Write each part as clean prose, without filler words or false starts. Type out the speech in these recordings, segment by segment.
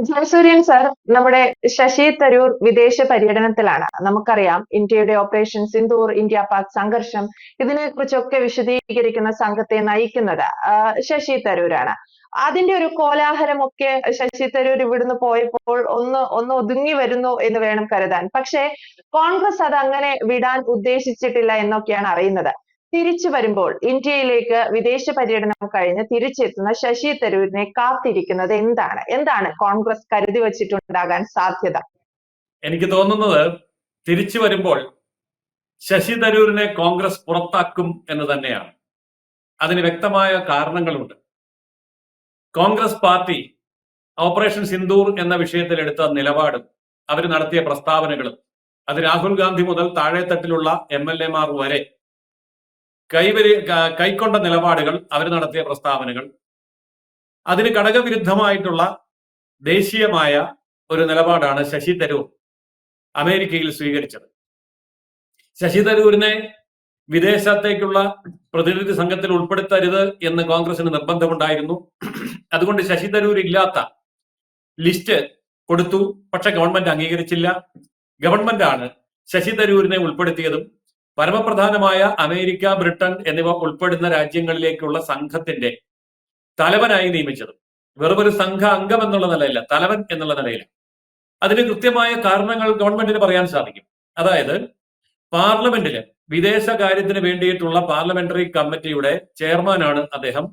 Jayasuryan sir, നമ്മുടെ ശശി തരൂർ വിദേശ പര്യടനത്തിലാണ്. നമുക്കറിയാം ഇന്ത്യയുടെ ഓപ്പറേഷൻ സിന്ദൂർ, ഇന്ത്യ പാക് സംഘർഷം, ഇതിനെ കുറിച്ചൊക്കെ വിശദീകരിക്കുന്ന സംഘത്തെ നയിക്കുന്നത് ശശി തരൂരാണ്. അതിന്റെ ഒരു കോലാഹലമൊക്കെ ശശി തരൂർ ഇവിടുന്ന് പോയപ്പോൾ ഒന്ന് ഒന്ന് ഒതുങ്ങി വരുന്നു എന്ന് വേണം കരുതാൻ. പക്ഷേ കോൺഗ്രസ് അത് അങ്ങനെ വിടാൻ ഉദ്ദേശിച്ചിട്ടില്ല എന്നൊക്കെയാണ് അറിയുന്നത്. തിരിച്ചു വരുമ്പോൾ ഇന്ത്യയിലേക്ക് വിദേശ പര്യടനം കഴിഞ്ഞ് തിരിച്ചെത്തുന്ന ശശി തരൂരിനെ കാത്തിരിക്കുന്നത് എന്താണ് കോൺഗ്രസ് കരുതി വച്ചിട്ടുണ്ടാകാൻ സാധ്യത? എനിക്ക് തോന്നുന്നത് തിരിച്ചു വരുമ്പോൾ ശശി തരൂരിനെ കോൺഗ്രസ് പുറത്താക്കും എന്ന് തന്നെയാണ്. അതിന് വ്യക്തമായ കാരണങ്ങളുണ്ട്. കോൺഗ്രസ് പാർട്ടി ഓപ്പറേഷൻ സിന്ദൂർ എന്ന വിഷയത്തിൽ എടുത്ത നിലപാടും അവർ നടത്തിയ പ്രസ്താവനകളും, അത് രാഹുൽ ഗാന്ധി മുതൽ താഴെത്തട്ടിലുള്ള MLA മാർ വരെ കൈക്കൊണ്ട നിലപാടുകൾ, അവർ നടത്തിയ പ്രസ്താവനകൾ, അതിന് ഘടകവിരുദ്ധമായിട്ടുള്ള ദേശീയമായ ഒരു നിലപാടാണ് ശശി തരൂർ അമേരിക്കയിൽ സ്വീകരിച്ചത്. ശശി തരൂരിനെ വിദേശത്തേക്കുള്ള പ്രതിനിധി സംഘത്തിൽ ഉൾപ്പെടുത്തരുത് എന്ന് കോൺഗ്രസിന് നിർബന്ധമുണ്ടായിരുന്നു. അതുകൊണ്ട് ശശി തരൂർ ഇല്ലാത്ത ലിസ്റ്റ് കൊടുത്തു. പക്ഷെ ഗവൺമെന്റ് അംഗീകരിച്ചില്ല. ഗവൺമെന്റാണ് ശശി തരൂരിനെ ഉൾപ്പെടുത്തിയതും പരമപ്രധാനമായ അമേരിക്ക, ബ്രിട്ടൻ എന്നിവ ഉൾപ്പെടുന്ന രാജ്യങ്ങളിലേക്കുള്ള സംഘത്തിന്റെ തലവനായി നിയമിച്ചതും. വെറുമൊരു സംഘ അംഗം എന്നുള്ള നിലയില്ല, തലവൻ എന്നുള്ള നിലയില്ല. അതിന് കൃത്യമായ കാരണങ്ങൾ ഗവൺമെന്റിന് പറയാൻ സാധിക്കും. അതായത് പാർലമെന്റില് വിദേശകാര്യത്തിന് വേണ്ടിയിട്ടുള്ള പാർലമെന്ററി കമ്മിറ്റിയുടെ ചെയർമാനാണ് അദ്ദേഹം.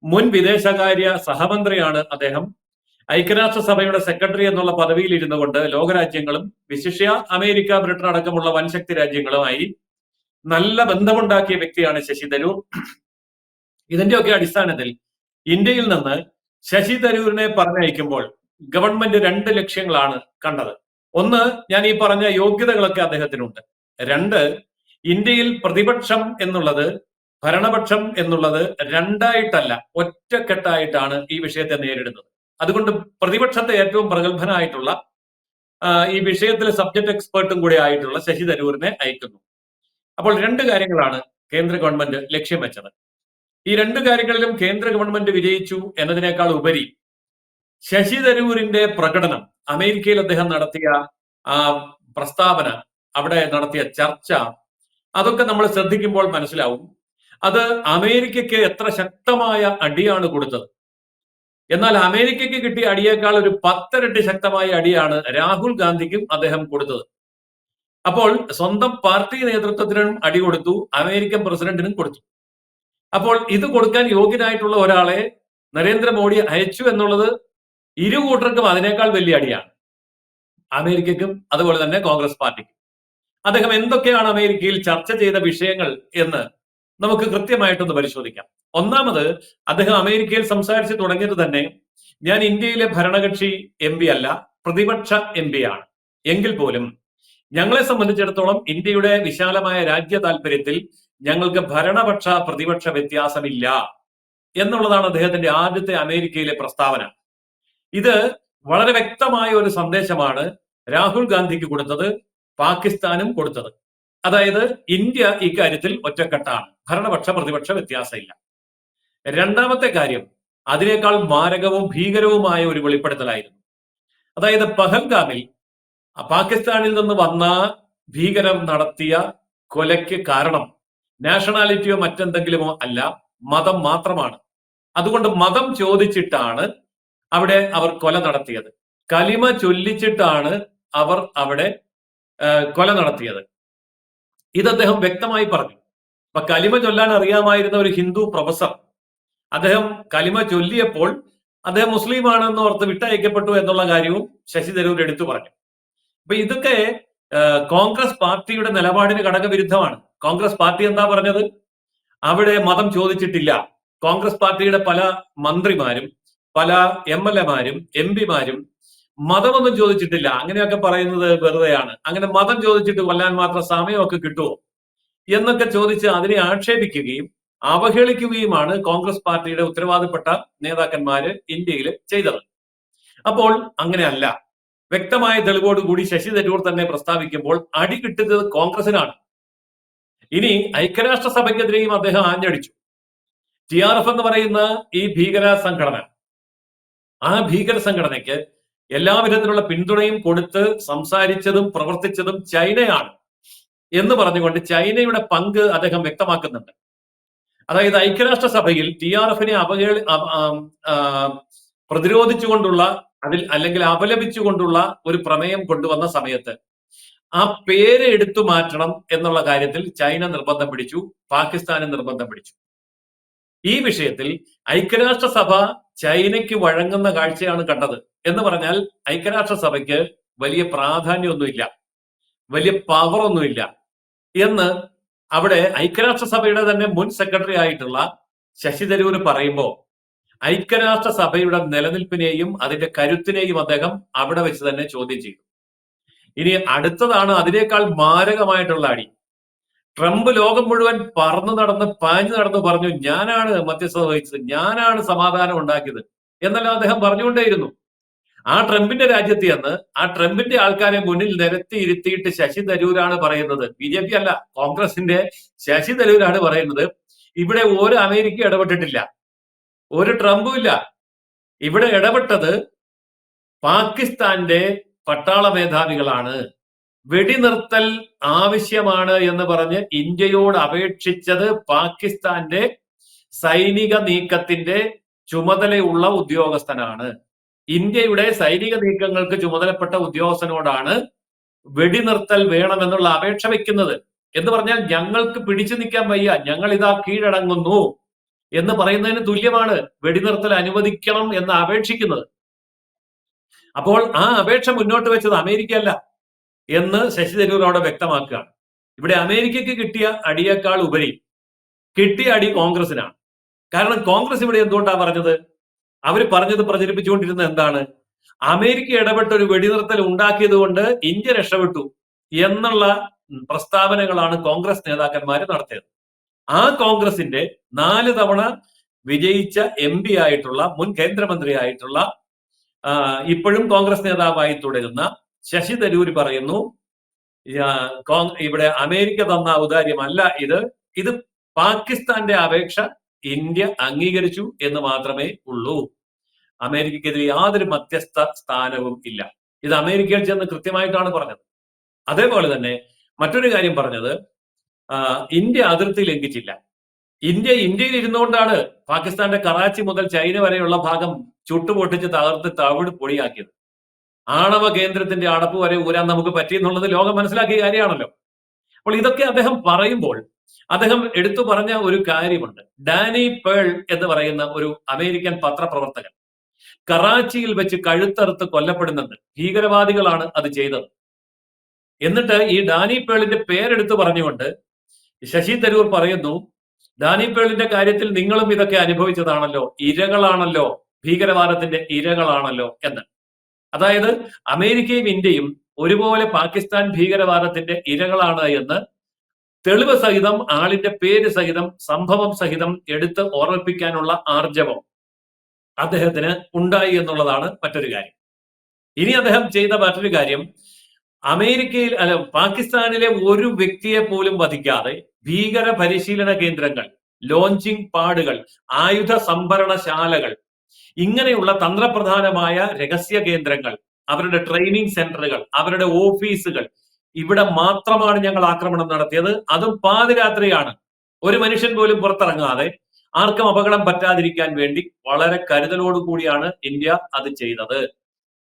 മുൻ വിദേശകാര്യ സഹമന്ത്രിയാണ് അദ്ദേഹം. ഐക്യരാഷ്ട്രസഭയുടെ സെക്രട്ടറി എന്നുള്ള പദവിയിൽ ഇരുന്നു കൊണ്ട് ലോകരാജ്യങ്ങളും വിശിഷ്യ അമേരിക്ക, ബ്രിട്ടൻ അടക്കമുള്ള വൻശക്തി രാജ്യങ്ങളുമായി നല്ല ബന്ധമുണ്ടാക്കിയ വ്യക്തിയാണ് ശശി തരൂർ. ഇതിന്റെയൊക്കെ അടിസ്ഥാനത്തിൽ ഇന്ത്യയിൽ നിന്ന് ശശി തരൂരിനെ പറഞ്ഞയക്കുമ്പോൾ ഗവൺമെന്റ് 2 ലക്ഷ്യങ്ങളാണ് കണ്ടത്. ഒന്ന്, ഞാൻ ഈ പറഞ്ഞ യോഗ്യതകളൊക്കെ അദ്ദേഹത്തിനുണ്ട്. 2, ഇന്ത്യയിൽ പ്രതിപക്ഷം എന്നുള്ളത് ഭരണപക്ഷം എന്നുള്ളത് രണ്ടായിട്ടല്ല, ഒറ്റക്കെട്ടായിട്ടാണ് ഈ വിഷയത്തെ നേരിടുന്നത്. അതുകൊണ്ട് പ്രതിപക്ഷത്തെ ഏറ്റവും പ്രഗത്ഭനായിട്ടുള്ള ഈ വിഷയത്തിലെ സബ്ജക്ട് എക്സ്പേർട്ടും കൂടി ആയിട്ടുള്ള ശശി തരൂരിനെ അയക്കുന്നു. അപ്പോൾ 2 കാര്യങ്ങളാണ് കേന്ദ്ര ഗവൺമെന്റ് ലക്ഷ്യം വെച്ചത്. ഈ 2 കാര്യങ്ങളിലും കേന്ദ്ര ഗവൺമെന്റ് വിജയിച്ചു എന്നതിനേക്കാൾ ഉപരി ശശി തരൂരിന്റെ പ്രകടനം, അമേരിക്കയിൽ അദ്ദേഹം നടത്തിയ പ്രസ്താവന, അവിടെ നടത്തിയ ചർച്ച, അതൊക്കെ നമ്മൾ ശ്രദ്ധിക്കുമ്പോൾ മനസ്സിലാവും അത് അമേരിക്കയ്ക്ക് എത്ര ശക്തമായ അടിയാണ് കൊടുത്തത്. എന്നാൽ അമേരിക്കയ്ക്ക് കിട്ടിയ അടിയേക്കാൾ ഒരു 10 ഇരട്ടി ശക്തമായ അടിയാണ് രാഹുൽ ഗാന്ധിക്കും അദ്ദേഹം കൊടുത്തത്. അപ്പോൾ സ്വന്തം പാർട്ടി നേതൃത്വത്തിനും അടി കൊടുത്തു, അമേരിക്കൻ പ്രസിഡന്റിനും കൊടുത്തു. അപ്പോൾ ഇത് കൊടുക്കാൻ യോഗ്യനായിട്ടുള്ള ഒരാളെ നരേന്ദ്രമോദി അയച്ചു എന്നുള്ളത് ഇരു കൂട്ടർക്കും അതിനേക്കാൾ വലിയ അടിയാണ്, അമേരിക്കയ്ക്കും അതുപോലെ തന്നെ കോൺഗ്രസ് പാർട്ടിക്കും. അദ്ദേഹം എന്തൊക്കെയാണ് അമേരിക്കയിൽ ചർച്ച ചെയ്ത വിഷയങ്ങൾ എന്ന് നമുക്ക് കൃത്യമായിട്ടൊന്ന് പരിശോധിക്കാം. ഒന്നാമത്, അദ്ദേഹം അമേരിക്കയിൽ സംസാരിച്ചു തുടങ്ങിയത് തന്നെ, ഞാൻ ഇന്ത്യയിലെ ഭരണകക്ഷി MP അല്ല, പ്രതിപക്ഷ MP ആണ്. എങ്കിൽ പോലും ഞങ്ങളെ സംബന്ധിച്ചിടത്തോളം ഇന്ത്യയുടെ വിശാലമായ രാജ്യ താല്പര്യത്തിൽ ഞങ്ങൾക്ക് ഭരണപക്ഷ പ്രതിപക്ഷ വ്യത്യാസമില്ല എന്നുള്ളതാണ് അദ്ദേഹത്തിന്റെ ആദ്യത്തെ അമേരിക്കയിലെ പ്രസ്താവന. ഇത് വളരെ വ്യക്തമായ ഒരു സന്ദേശമാണ് രാഹുൽ ഗാന്ധിക്ക് കൊടുത്തത്, പാകിസ്ഥാനും കൊടുത്തത്. അതായത് ഇന്ത്യ ഇക്കാര്യത്തിൽ ഒറ്റക്കെട്ടാണ്, ഭരണപക്ഷ പ്രതിപക്ഷ വ്യത്യാസമില്ല. രണ്ടാമത്തെ കാര്യം, അതിനേക്കാൾ മാരകവും ഭീകരവുമായ ഒരു വെളിപ്പെടുത്തലായിരുന്നു. അതായത് പഹൽഗാമിൽ പാകിസ്ഥാനിൽ നിന്ന് വന്ന ഭീകരർ നടത്തിയ കൊലയ്ക്ക് കാരണം നാഷണാലിറ്റിയോ മറ്റെന്തെങ്കിലുമോ അല്ല, മതം മാത്രമാണ്. അതുകൊണ്ട് മതം ചോദിച്ചിട്ടാണ് അവിടെ അവർ കൊല നടത്തിയത്. കലിമ ചൊല്ലിച്ചിട്ടാണ് അവർ അവിടെ കൊല നടത്തിയത്. ഇത് അദ്ദേഹം വ്യക്തമായി പറഞ്ഞു. അപ്പൊ കലിമ ചൊല്ലാൻ അറിയാമായിരുന്ന ഒരു ഹിന്ദു പ്രൊഫസർ, അദ്ദേഹം കലിമ ചൊല്ലിയപ്പോൾ അദ്ദേഹം മുസ്ലിമാണെന്ന് ഓർത്ത് വിട്ടയക്കപ്പെട്ടു എന്നുള്ള കാര്യവും ശശി തരൂർ എടുത്തു പറഞ്ഞു. അപ്പൊ ഇതൊക്കെ കോൺഗ്രസ് പാർട്ടിയുടെ നിലപാടിന് ഘടകവിരുദ്ധമാണ്. കോൺഗ്രസ് പാർട്ടി എന്താ പറഞ്ഞത്? അവിടെ മതം ചോദിച്ചിട്ടില്ല. കോൺഗ്രസ് പാർട്ടിയുടെ പല മന്ത്രിമാരും പല MLA മാരും MP മാരും മതമൊന്നും ചോദിച്ചിട്ടില്ല. അങ്ങനെയൊക്കെ പറയുന്നത് വെറുതെയാണ്. അങ്ങനെ മതം ചോദിച്ചിട്ട് കൊല്ലാൻ മാത്രം സമയമൊക്കെ കിട്ടുമോ എന്നൊക്കെ ചോദിച്ച് അതിനെ ആക്ഷേപിക്കുകയും അവഹേളിക്കുകയുമാണ് കോൺഗ്രസ് പാർട്ടിയുടെ ഉത്തരവാദപ്പെട്ട നേതാക്കന്മാര് ഇന്ത്യയിൽ ചെയ്തത്. അപ്പോൾ അങ്ങനെയല്ല, വ്യക്തമായ തെളിവോടുകൂടി ശശി തരൂർ തന്നെ പ്രസ്താവിക്കുമ്പോൾ അടി കിട്ടുന്നത് കോൺഗ്രസിനാണ്. ഇനി ഐക്യരാഷ്ട്രസഭയ്ക്കെതിരെയും അദ്ദേഹം ആഞ്ഞടിച്ചു. TRF എന്ന് പറയുന്ന ഈ ഭീകര സംഘടന, ആ ഭീകര സംഘടനയ്ക്ക് എല്ലാവിധത്തിലുള്ള പിന്തുണയും കൊടുത്ത് സംസാരിച്ചതും പ്രവർത്തിച്ചതും ചൈനയാണ് എന്ന് പറഞ്ഞുകൊണ്ട് ചൈനയുടെ പങ്ക് അദ്ദേഹം വ്യക്തമാക്കുന്നുണ്ട്. അതായത് ഐക്യരാഷ്ട്രസഭയിൽ TRFനെ പ്രതിരോധിച്ചുകൊണ്ടുള്ള അല്ലെങ്കിൽ അപലപിച്ചുകൊണ്ടുള്ള ഒരു പ്രമേയം കൊണ്ടുവന്ന സമയത്ത് ആ പേര് എടുത്തു മാറ്റണം എന്നുള്ള കാര്യത്തിൽ ചൈന നിർബന്ധം പിടിച്ചു, പാകിസ്ഥാന് നിർബന്ധം പിടിച്ചു. ഈ വിഷയത്തിൽ ഐക്യരാഷ്ട്രസഭ ചൈനയ്ക്ക് വഴങ്ങുന്ന കാഴ്ചയാണ് കണ്ടത്. എന്ന് പറഞ്ഞാൽ ഐക്യരാഷ്ട്രസഭയ്ക്ക് വലിയ പ്രാധാന്യമൊന്നുമില്ല, വലിയ പവർ ഒന്നുമില്ല എന്ന് അവിടെ ഐക്യരാഷ്ട്രസഭയുടെ തന്നെ മുൻ സെക്രട്ടറി ആയിട്ടുള്ള ശശി തരൂർ പറയുമ്പോൾ ഐക്യരാഷ്ട്രസഭയുടെ നിലനിൽപ്പിനെയും അതിന്റെ കരുത്തിനെയും അദ്ദേഹം അവിടെ വെച്ച് തന്നെ ചോദ്യം ചെയ്തു. ഇനി അടുത്തതാണ് അതിനേക്കാൾ മാരകമായിട്ടുള്ള അടി. ട്രംപ് ലോകം മുഴുവൻ പറന്നു നടന്ന് പാഞ്ഞു നടന്ന് പറഞ്ഞു, ഞാനാണ് മധ്യസ്ഥത വഹിച്ചത്, ഞാനാണ് സമാധാനം ഉണ്ടാക്കിയത് എന്നെല്ലാം അദ്ദേഹം പറഞ്ഞുകൊണ്ടേയിരുന്നു. ആ ട്രംപിന്റെ രാജ്യത്ത് ചെന്ന് ആ ട്രംപിന്റെ ആൾക്കാരെ മുന്നിൽ നിരത്തി ഇരുത്തിയിട്ട് ശശി തരൂരാണ് പറയുന്നത്, BJP അല്ല, കോൺഗ്രസിന്റെ ശശി തരൂരാണ് പറയുന്നത്, ഇവിടെ ഒരു അമേരിക്ക ഇടപെട്ടിട്ടില്ല, ഒരു ട്രംപും ഇല്ല, ഇവിടെ ഇടപെട്ടത് പാകിസ്ഥാന്റെ പട്ടാള മേധാവികളാണ്, വെടിനിർത്തൽ ആവശ്യമാണ് എന്ന് പറഞ്ഞ് ഇന്ത്യയോട് അപേക്ഷിച്ചത് പാകിസ്ഥാന്റെ സൈനിക നീക്കത്തിന്റെ ചുമതലയുള്ള ഉദ്യോഗസ്ഥനാണ്. ഇന്ത്യയുടെ സൈനിക നീക്കങ്ങൾക്ക് ചുമതലപ്പെട്ട ഉദ്യോഗസ്ഥനോടാണ് വെടിനിർത്തൽ വേണമെന്നുള്ള അപേക്ഷ വെക്കുന്നത്. എന്ന് പറഞ്ഞാൽ ഞങ്ങൾക്ക് പിടിച്ചു നിൽക്കാൻ വയ്യ, ഞങ്ങൾ ഇതാ കീഴടങ്ങുന്നു എന്ന് പറയുന്നതിന് തുല്യമാണ് വെടിനിർത്തൽ അനുവദിക്കണം എന്ന് അപേക്ഷിക്കുന്നത്. അപ്പോൾ ആ അപേക്ഷ മുന്നോട്ട് വെച്ചത് അമേരിക്ക അല്ല എന്ന് ശശി തരൂർ അവിടെ വ്യക്തമാക്കുകയാണ്. ഇവിടെ അമേരിക്കയ്ക്ക് കിട്ടിയ അടിയേക്കാൾ ഉപരി കിട്ടിയ അടി കോൺഗ്രസിനാണ്. കാരണം കോൺഗ്രസ് ഇവിടെ എന്തുകൊണ്ടാണ് പറഞ്ഞത്? അവർ പറഞ്ഞത് പ്രചരിപ്പിച്ചുകൊണ്ടിരുന്നത് എന്താണ്? അമേരിക്ക ഇടപെട്ട ഒരു വെടിനിർത്തൽ ഉണ്ടാക്കിയത് കൊണ്ട് ഇന്ത്യ രക്ഷപ്പെട്ടു എന്നുള്ള പ്രസ്താവനകളാണ് കോൺഗ്രസ് നേതാക്കന്മാർ നടത്തിയത്. ആ കോൺഗ്രസിന്റെ 4 തവണ വിജയിച്ച MP ആയിട്ടുള്ള മുൻ കേന്ദ്രമന്ത്രി ആയിട്ടുള്ള ഇപ്പോഴും കോൺഗ്രസ് നേതാവായി തുടരുന്ന ശശി തരൂർ പറയുന്നു, ഇവിടെ അമേരിക്ക തന്ന ഔദാര്യമല്ല ഇത് പാകിസ്ഥാന്റെ അപേക്ഷ ഇന്ത്യ അംഗീകരിച്ചു എന്ന് മാത്രമേ ഉള്ളൂ. അമേരിക്കക്കെതിരെ യാതൊരു മധ്യസ്ഥ സ്ഥാനവും ഇല്ല. ഇത് അമേരിക്കയിൽ ചെന്ന് കൃത്യമായിട്ടാണ് പറഞ്ഞത്. അതേപോലെ തന്നെ മറ്റൊരു കാര്യം പറഞ്ഞത്, ഇന്ത്യ അതിർത്തി ലംഘിച്ചില്ല. ഇന്ത്യയിൽ ഇരുന്നുകൊണ്ടാണ് പാകിസ്ഥാന്റെ കറാച്ചി മുതൽ ചൈന വരെയുള്ള ഭാഗം ചുട്ടുപൊട്ടിച്ച് തകർത്ത് തവിട് പൊടിയാക്കിയത്. ആണവ കേന്ദ്രത്തിന്റെ അടപ്പ് വരെ ഊരാൻ നമുക്ക് പറ്റിയെന്നുള്ളത് ലോകം മനസ്സിലാക്കിയ കാര്യമാണല്ലോ. അപ്പോൾ ഇതൊക്കെ അദ്ദേഹം പറയുമ്പോൾ അദ്ദേഹം എടുത്തു പറഞ്ഞ ഒരു കാര്യമുണ്ട്. ഡാനി പേൾ എന്ന് പറയുന്ന ഒരു അമേരിക്കൻ പത്രപ്രവർത്തകൻ കറാച്ചിയിൽ വെച്ച് കഴുത്തറുത്ത് കൊല്ലപ്പെടുന്നുണ്ട്. ഭീകരവാദികളാണ് അത് ചെയ്തത്. എന്നിട്ട് ഈ ഡാനി പേളിന്റെ പേരെടുത്ത് പറഞ്ഞുകൊണ്ട് ശശി തരൂർ പറയുന്നു, ഡാനി പേളിന്റെ കാര്യത്തിൽ നിങ്ങളും ഇതൊക്കെ അനുഭവിച്ചതാണല്ലോ, ഇരകളാണല്ലോ, ഭീകരവാദത്തിന്റെ ഇരകളാണല്ലോ എന്ന്. അതായത് അമേരിക്കയും ഇന്ത്യയും ഒരുപോലെ പാകിസ്ഥാൻ ഭീകരവാദത്തിന്റെ ഇരകളാണ് എന്ന് തെളിവ് സഹിതം, ആളിന്റെ പേര് സഹിതം, സംഭവം സഹിതം എടുത്ത് ഓർമ്മിപ്പിക്കാനുള്ള ആർജവം അദ്ദേഹത്തിന് ഉണ്ടായി എന്നുള്ളതാണ് മറ്റൊരു കാര്യം. ഇനി അദ്ദേഹം ചെയ്ത മറ്റൊരു കാര്യം, പാകിസ്ഥാനിലെ ഒരു വ്യക്തിയെ പോലും വധിക്കാതെ ഭീകര പരിശീലന കേന്ദ്രങ്ങൾ, ലോഞ്ചിങ് പാഡുകൾ, ആയുധ സംഭരണശാലകൾ, ഇങ്ങനെയുള്ള തന്ത്രപ്രധാനമായ രഹസ്യ കേന്ദ്രങ്ങൾ, അവരുടെ ട്രെയിനിങ് സെന്ററുകൾ, അവരുടെ ഓഫീസുകൾ, ഇവിടെ മാത്രമാണ് ഞങ്ങൾ ആക്രമണം നടത്തിയത്. അതും പാതിരാത്രിയാണ്. ഒരു മനുഷ്യൻ പോലും പുറത്തിറങ്ങാതെ ആർക്കും അപകടം പറ്റാതിരിക്കാൻ വേണ്ടി വളരെ കരുതലോടുകൂടിയാണ് ഇന്ത്യ അത് ചെയ്തത്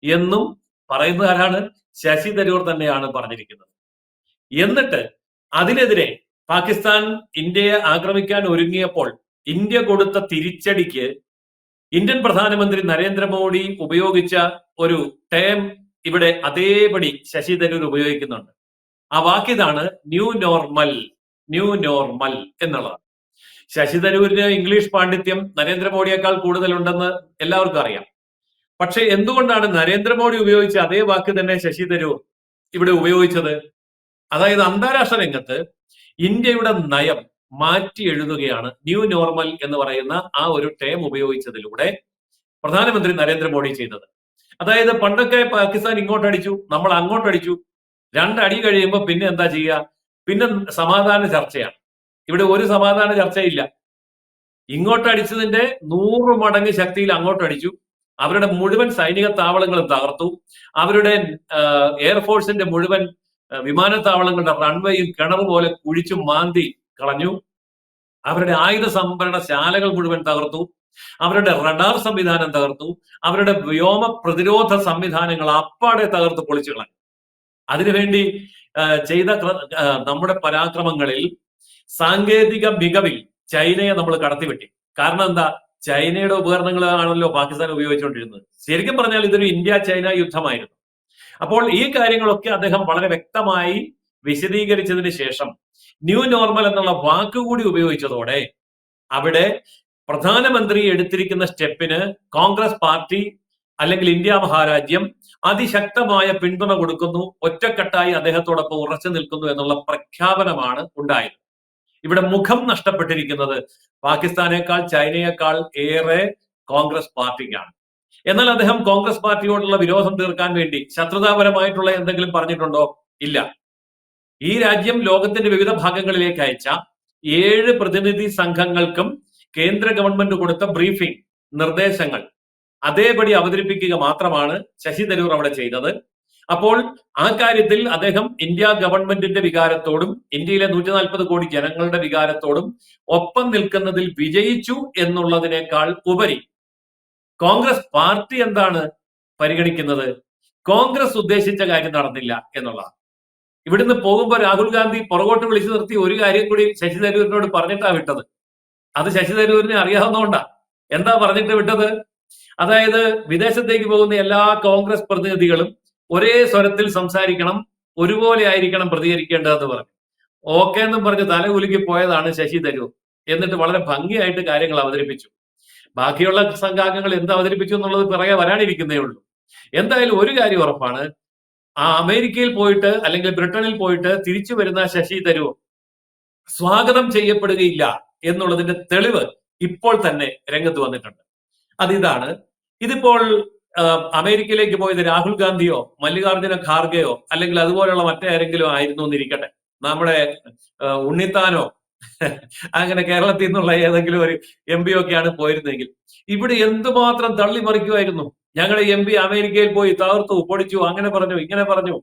എന്നും പറയുന്നത് ആരാണ്? ശശി തരൂർ തന്നെയാണ് പറഞ്ഞിരിക്കുന്നത്. എന്നിട്ട് അതിനെതിരെ പാകിസ്ഥാൻ ഇന്ത്യയെ ആക്രമിക്കാൻ ഒരുങ്ങിയപ്പോൾ ഇന്ത്യ കൊടുത്ത തിരിച്ചടിക്ക് ഇന്ത്യൻ പ്രധാനമന്ത്രി നരേന്ദ്രമോദി ഉപയോഗിച്ച ഒരു ടേം ഇവിടെ അതേപടി ശശി തരൂർ ഉപയോഗിക്കുന്നുണ്ട്. ആ വാക്കിതാണ് ന്യൂ നോർമൽ എന്നുള്ളത്. ശശി തരൂരിന് ഇംഗ്ലീഷ് പാണ്ഡിത്യം നരേന്ദ്രമോദിയേക്കാൾ കൂടുതലുണ്ടെന്ന് എല്ലാവർക്കും അറിയാം. പക്ഷെ എന്തുകൊണ്ടാണ് നരേന്ദ്രമോദി ഉപയോഗിച്ച അതേ വാക്ക് തന്നെ ശശി തരൂർ ഇവിടെ ഉപയോഗിച്ചത്? അതായത് അന്താരാഷ്ട്ര രംഗത്ത് ഇന്ത്യയുടെ നയം മാറ്റി എഴുതുകയാണ് ന്യൂ നോർമൽ എന്ന് പറയുന്ന ആ ഒരു ടേം ഉപയോഗിച്ചതിലൂടെ പ്രധാനമന്ത്രി നരേന്ദ്രമോദി ചെയ്തത്. അതായത് പണ്ടൊക്കെ പാകിസ്ഥാൻ ഇങ്ങോട്ടടിച്ചു, നമ്മൾ അങ്ങോട്ടടിച്ചു, 2 അടി കഴിയുമ്പോൾ പിന്നെ എന്താ ചെയ്യുക? പിന്നെ സമാധാന ചർച്ചയാണ്. ഇവിടെ ഒരു സമാധാന ചർച്ചയില്ല. ഇങ്ങോട്ടടിച്ചതിന്റെ 100 മടങ്ങ് ശക്തിയിൽ അങ്ങോട്ടടിച്ചു. അവരുടെ മുഴുവൻ സൈനിക താവളങ്ങളും തകർത്തു. അവരുടെ എയർഫോഴ്സിന്റെ മുഴുവൻ വിമാനത്താവളങ്ങളുടെ റൺവേയും കിണർ പോലെ കുഴിച്ചു മാന്തി കളഞ്ഞു. അവരുടെ ആയുധ സംഭരണശാലകൾ മുഴുവൻ തകർത്തു. അവരുടെ റഡാർ സംവിധാനം തകർത്തു. അവരുടെ വ്യോമ പ്രതിരോധ സംവിധാനങ്ങൾ അപ്പാടെ തകർത്ത് പൊളിച്ചു കളഞ്ഞു. അതിനുവേണ്ടി ചെയ്ത നമ്മുടെ പരാക്രമങ്ങളിൽ സാങ്കേതിക മികവിൽ ചൈനയെ നമ്മൾ കടത്തിവെട്ടി. കാരണം എന്താ? ചൈനയുടെ ഉപകരണങ്ങളാണല്ലോ പാകിസ്ഥാൻ ഉപയോഗിച്ചുകൊണ്ടിരുന്നത്. ശരിക്കും പറഞ്ഞാൽ ഇതൊരു ഇന്ത്യ ചൈന യുദ്ധമായിരുന്നു. അപ്പോൾ ഈ കാര്യങ്ങളൊക്കെ അദ്ദേഹം വളരെ വ്യക്തമായി വിശദീകരിച്ചതിന് ശേഷം ന്യൂ നോർമൽ എന്നുള്ള വാക്കുകൂടി ഉപയോഗിച്ചതോടെ അവിടെ പ്രധാനമന്ത്രി എടുത്തിരിക്കുന്ന സ്റ്റെപ്പിന് കോൺഗ്രസ് പാർട്ടി അല്ലെങ്കിൽ ഇന്ത്യ മഹാരാജ്യം അതിശക്തമായ പിന്തുണ കൊടുക്കുന്നു, ഒറ്റക്കെട്ടായി അദ്ദേഹത്തോടൊപ്പം ഉറച്ചു നിൽക്കുന്നു എന്നുള്ള പ്രഖ്യാപനമാണ് ഉണ്ടായത്. ഇവിടെ മുഖം നഷ്ടപ്പെട്ടിരിക്കുന്നത് പാകിസ്ഥാനേക്കാൾ ചൈനയേക്കാൾ ഏറെ കോൺഗ്രസ് പാർട്ടിക്കാണ്. എന്നാൽ അദ്ദേഹം കോൺഗ്രസ് പാർട്ടിയോടുള്ള വിരോധം തീർക്കാൻ വേണ്ടി ശത്രുതാപരമായിട്ടുള്ള എന്തെങ്കിലും പറഞ്ഞിട്ടുണ്ടോ? ഇല്ല. ഈ രാജ്യം ലോകത്തിന്റെ വിവിധ ഭാഗങ്ങളിലേക്ക് അയച്ച 7 പ്രതിനിധി സംഘങ്ങൾക്കും കേന്ദ്ര ഗവൺമെന്റ് കൊടുത്ത ബ്രീഫിംഗ് നിർദ്ദേശങ്ങൾ അതേപടി അവതരിപ്പിക്കുക മാത്രമാണ് ശശി തരൂർ അവിടെ ചെയ്തത്. അപ്പോൾ ആ കാര്യത്തിൽ അദ്ദേഹം ഇന്ത്യ ഗവൺമെന്റിന്റെ വികാരത്തോടും ഇന്ത്യയിലെ 140 കോടി ജനങ്ങളുടെ വികാരത്തോടും ഒപ്പം നിൽക്കുന്നതിൽ വിജയിച്ചു എന്നുള്ളതിനേക്കാൾ ഉപരി കോൺഗ്രസ് പാർട്ടി എന്താണ് പരിഗണിക്കുന്നത്? കോൺഗ്രസ് ഉദ്ദേശിച്ച കാര്യം നടന്നില്ല എന്നുള്ളതാണ്. ഇവിടുന്ന് പോകുമ്പോൾ രാഹുൽ ഗാന്ധി പുറകോട്ട് വിളിച്ചു നിർത്തി ഒരു കാര്യം കൂടി ശശി തരൂരിനോട് പറഞ്ഞിട്ടാ വിട്ടത്. അത് ശശി തരൂരിനെ അറിയാവുന്നതുകൊണ്ടാ. എന്താ പറഞ്ഞിട്ട് വിട്ടത്? അതായത് വിദേശത്തേക്ക് പോകുന്ന എല്ലാ കോൺഗ്രസ് പ്രതിനിധികളും ഒരേ സ്വരത്തിൽ സംസാരിക്കണം, ഒരുപോലെ ആയിരിക്കണം പ്രതികരിക്കേണ്ടതെന്ന് പറഞ്ഞു. ഓക്കെ എന്നും പറഞ്ഞ് തലകുലുക്കി പോയതാണ് ശശി തരൂർ. എന്നിട്ട് വളരെ ഭംഗിയായിട്ട് കാര്യങ്ങൾ അവതരിപ്പിച്ചു. ബാക്കിയുള്ള സംഘാംഗങ്ങൾ എന്ത് അവതരിപ്പിച്ചു എന്നുള്ളത് പിറകെ വരാനിരിക്കുന്നേ ഉള്ളൂ. എന്തായാലും ഒരു കാര്യം ഉറപ്പാണ്, ആ അമേരിക്കയിൽ പോയിട്ട് അല്ലെങ്കിൽ ബ്രിട്ടനിൽ പോയിട്ട് തിരിച്ചു വരുന്ന ശശി തരൂർ സ്വാഗതം ചെയ്യപ്പെടുകയില്ല എന്നുള്ളതിന്റെ തെളിവ് ഇപ്പോൾ തന്നെ രംഗത്ത് വന്നിട്ടുണ്ട്. അതിതാണ്. ഇതിപ്പോൾ അമേരിക്കയിലേക്ക് പോയത് രാഹുൽ ഗാന്ധിയോ മല്ലികാർജുന ഖാർഗെയോ അല്ലെങ്കിൽ അതുപോലെയുള്ള മറ്റാരെങ്കിലും ആയിരുന്നു എന്നിരിക്കട്ടെ, നമ്മുടെ ഉണ്ണിത്താനോ അങ്ങനെ കേരളത്തിൽ നിന്നുള്ള ഏതെങ്കിലും ഒരു MP ഒക്കെയാണ് പോയിരുന്നെങ്കിൽ ഇവിടെ എന്തുമാത്രം തള്ളിമറിക്കുമായിരുന്നു. ഞങ്ങളുടെ MP അമേരിക്കയിൽ പോയി തകർത്തു, പൊടിച്ചു, അങ്ങനെ പറഞ്ഞു, ഇങ്ങനെ പറഞ്ഞു.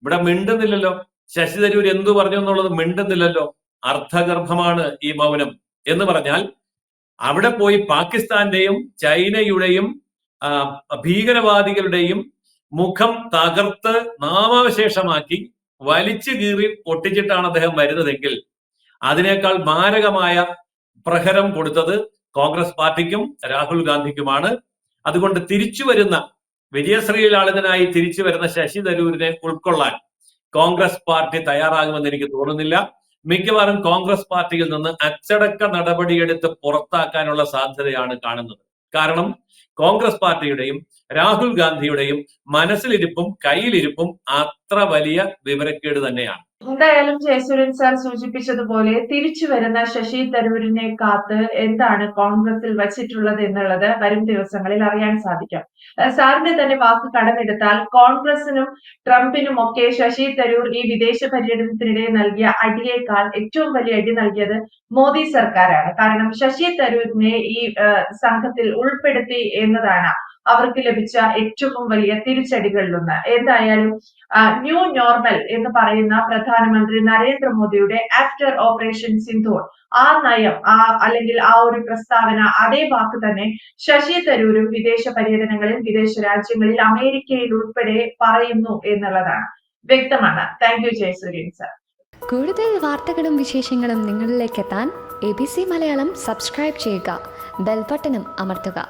ഇവിടെ മിണ്ടുന്നില്ലല്ലോ. ശശി തരൂർ എന്തു പറഞ്ഞു എന്നുള്ളത് മിണ്ടുന്നില്ലല്ലോ. അർത്ഥഗർഭമാണ് ഈ മൗനം. എന്ന് പറഞ്ഞാൽ അവിടെ പോയി പാകിസ്ഥാന്റെയും ചൈനയുടെയും ഭീകരവാദികളുടെയും മുഖം തകർത്ത് നാമാവശേഷമാക്കി വലിച്ചു കീറി പൊട്ടിച്ചിട്ടാണ് അദ്ദേഹം വരുന്നതെങ്കിൽ അതിനേക്കാൾ മാരകമായ പ്രഹരം കൊടുത്തത് കോൺഗ്രസ് പാർട്ടിക്കും രാഹുൽ ഗാന്ധിക്കുമാണ്. അതുകൊണ്ട് തിരിച്ചു വരുന്ന വിജയശ്രീലാളിതനായി തിരിച്ചു വരുന്ന ശശി തരൂരിനെ ഉൾക്കൊള്ളാൻ കോൺഗ്രസ് പാർട്ടി തയ്യാറാകുമെന്ന് എനിക്ക് തോന്നുന്നില്ല. മിക്കവാറും കോൺഗ്രസ് പാർട്ടിയിൽ നിന്ന് അച്ചടക്ക നടപടിയെടുത്ത് പുറത്താക്കാനുള്ള സാധ്യതയാണ് കാണുന്നത്. കാരണം കോൺഗ്രസ് പാർട്ടിയുടെയും രാഹുൽ ഗാന്ധിയുടെയും മനസ്സിലിരിപ്പും കയ്യിലിരിപ്പും അത്ര വലിയ വിവരക്കേട് തന്നെയാണ്. എന്തായാലും ജയസൂര്യൻ സാർ സൂചിപ്പിച്ചതുപോലെ തിരിച്ചു വരുന്ന ശശി തരൂരിനെ കാത്ത് എന്താണ് കോൺഗ്രസിൽ വച്ചിട്ടുള്ളത് എന്നുള്ളത് വരും ദിവസങ്ങളിൽ അറിയാൻ സാധിക്കും. സാറിന്റെ തന്നെ വാക്ക് കടമെടുത്താൽ കോൺഗ്രസിനും ട്രംപിനും ഒക്കെ ശശി തരൂർ ഈ വിദേശ പര്യടനത്തിനിടെ നൽകിയ അടിയേക്കാൾ ഏറ്റവും വലിയ അടി നൽകിയത് മോദി സർക്കാരാണ്. കാരണം ശശി തരൂരിനെ ഈ സംഘത്തിൽ ഉൾപ്പെടുത്തി എന്നതാണ് അവർക്ക് ലഭിച്ച ഏറ്റവും വലിയ തിരിച്ചടികളിലൊന്ന്. എന്തായാലും ന്യൂ നോർമൽ എന്ന് പറയുന്ന പ്രധാനമന്ത്രി നരേന്ദ്രമോദിയുടെ ആഫ്റ്റർ ഓപ്പറേഷൻ സിന്ദൂർ ആ നയം അല്ലെങ്കിൽ ആ ഒരു പ്രസ്താവന അതേ വാക്ക് തന്നെ ശശി തരൂരും വിദേശ പര്യടനങ്ങളിൽ വിദേശ രാജ്യങ്ങളിൽ അമേരിക്കയിൽ ഉൾപ്പെടെ പറയുന്നു എന്നുള്ളതാണ് വ്യക്തമാണ്. Thank you Jayasuryan sir. കൂടുതൽ വാർത്തകളും വിശേഷങ്ങളും നിങ്ങളിലേക്ക് എത്താൻ ABC മലയാളം സബ്സ്ക്രൈബ് ചെയ്യുക, ബെൽ ബട്ടണും അമർത്തുക.